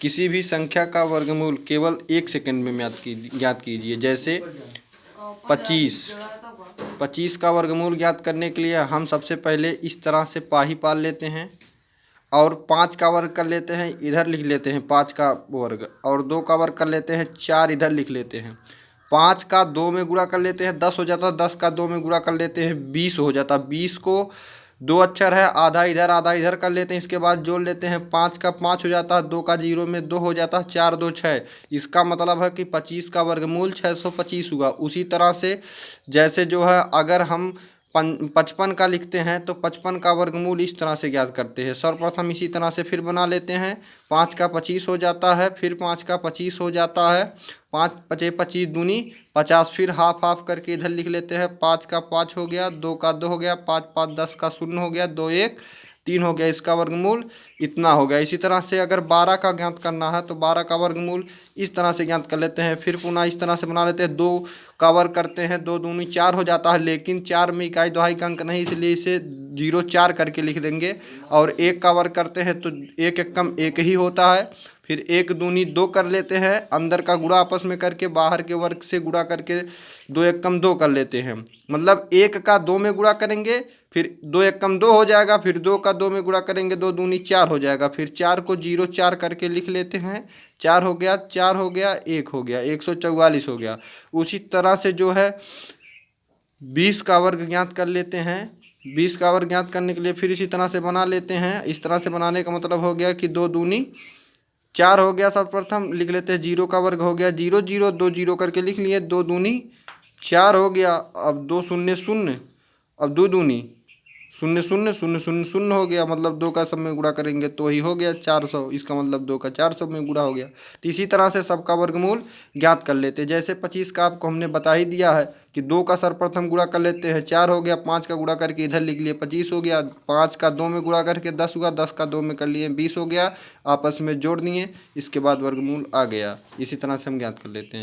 किसी भी संख्या का वर्गमूल केवल 1 सेकंड में ज्ञात कीजिए। जैसे 25 का वर्गमूल ज्ञात करने के लिए हम सबसे पहले इस तरह से पाही पाल लेते हैं और 5 का वर्ग कर लेते हैं, इधर लिख लेते हैं 5 का वर्ग, और 2 का वर्ग कर लेते हैं 4, इधर लिख लेते हैं। 5 का 2 में गुणा कर लेते हैं 10 हो जाता है, 10 का 2 में गुणा कर लेते हैं 20 हो जाता है। 20 को 2 अक्षर है, आधा इधर कर लेते हैं, इसके बाद जोड़ लेते हैं 5 का 5 हो जाता है, 2 का 0 में 2 हो जाता है, 4 2 6। इसका मतलब है कि 25 का वर्गमूल 625 हुआ। उसी तरह से जैसे जो है अगर हम 55 का लिखते हैं तो 55 का वर्गमूल इस तरह से ज्ञात करते हैं। सर्वप्रथम इसी तरह से फिर बना लेते हैं। 5 का 25 हो जाता है, फिर 5 का 25 हो जाता है, 5 पचे 25 दूनी 50, फिर हाफ हाफ करके इधर लिख लेते हैं। 5 का 5 हो गया, 2 का 2 हो गया, 5 5 10 का 0 हो गया, 2 1 3 हो गया। इसका वर्गमूल इतना हो गया। इसी तरह से अगर 12 का ज्ञात करना है तो 12 का वर्गमूल इस तरह से ज्ञात कर लेते हैं। फिर पुनः इस तरह से बना लेते हैं। 2 का वर्ग करते हैं, 2 दूनी 4 हो जाता है, लेकिन 4 में इकाई दहाई का अंक नहीं, इसलिए इसे 0 4 करके लिख देंगे। और 1 का वर्ग करते हैं तो 1 एकम 1 ही होता है। फिर 1 दूनी 2 कर लेते हैं, अंदर का गुणा आपस में करके बाहर के वर्ग से गुणा करके 2 एकम 2 कर लेते हैं। मतलब 1 का 2 में गुणा करेंगे, फिर 2 एकम 2 हो जाएगा, फिर 2 का 2 में गुणा करेंगे, 2 दूनी 4 हो जाएगा। फिर 4 को 0 4 करके लिख लेते हैं। 4 हो गया, 4 हो गया, 1 हो गया, 144 हो गया। उसी तरह से जो है 20 का वर्ग ज्ञात कर लेते हैं। 20 का वर्ग ज्ञात करने के लिए फिर इसी तरह से बना लेते हैं। इस तरह से बनाने का मतलब हो गया कि 2 दूनी 4 हो गया। सर्वप्रथम लिख लेते हैं 0 का वर्ग हो गया 0 0, 2 0 करके लिख लिए, 2 दूनी 4 हो गया। अब 2 शून्य 0, अब 2 दूनी 0 0 0 0 0 हो गया। मतलब 2 का सब में गुणा करेंगे तो ही हो गया 400। इसका मतलब 2 का 400 में गुणा हो गया। तो इसी तरह से सबका वर्गमूल ज्ञात कर लेते हैं। जैसे 25 का आपको हमने बता ही दिया है कि 2 का सर्वप्रथम गुणा कर लेते हैं, 4 हो गया, 5 का गुणा करके इधर लिख लिए 25 हो गया, 5 का 2 में गुणा करके 10 हुआ, 10 का 2 में कर लिए 20 हो गया, आपस में जोड़ दिए, इसके बाद वर्गमूल आ गया। इसी तरह से हम ज्ञात कर लेते हैं।